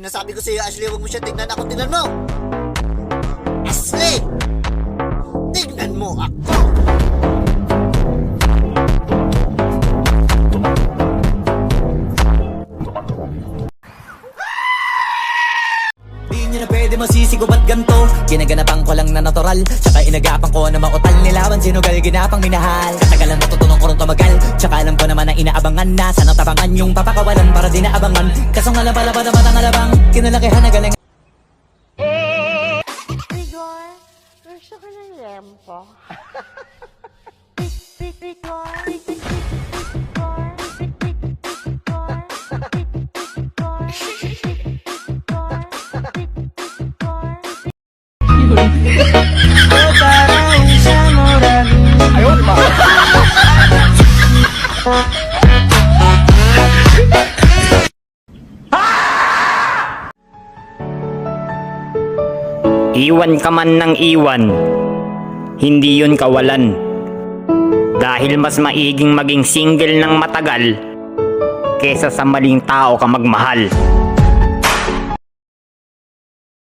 Sinasabi ko sa'yo, Ashley, huwag mo siya tignan. Ako, tignan mo! Ashley! Tignan mo ako! Di nyo na pwede masisigo ba't ganto? Ginaganapan ko lang na natural, tsaka inagapan ko na mautal nilawan, sinugal ginapang minahal. Katagalan matutunong ko rin tumagal, tsaka alam ko naman na inaabangan na sanang tabangan yung papakawalan para di naabangan. Kaso nga lang pala batang alabang, kinalakihan na galing. Igor, gusto ko ng lempo. Iwan ka man ng iwan, hindi yun kawalan. Dahil mas maiging maging single ng matagal kesa sa maling tao ka magmahal.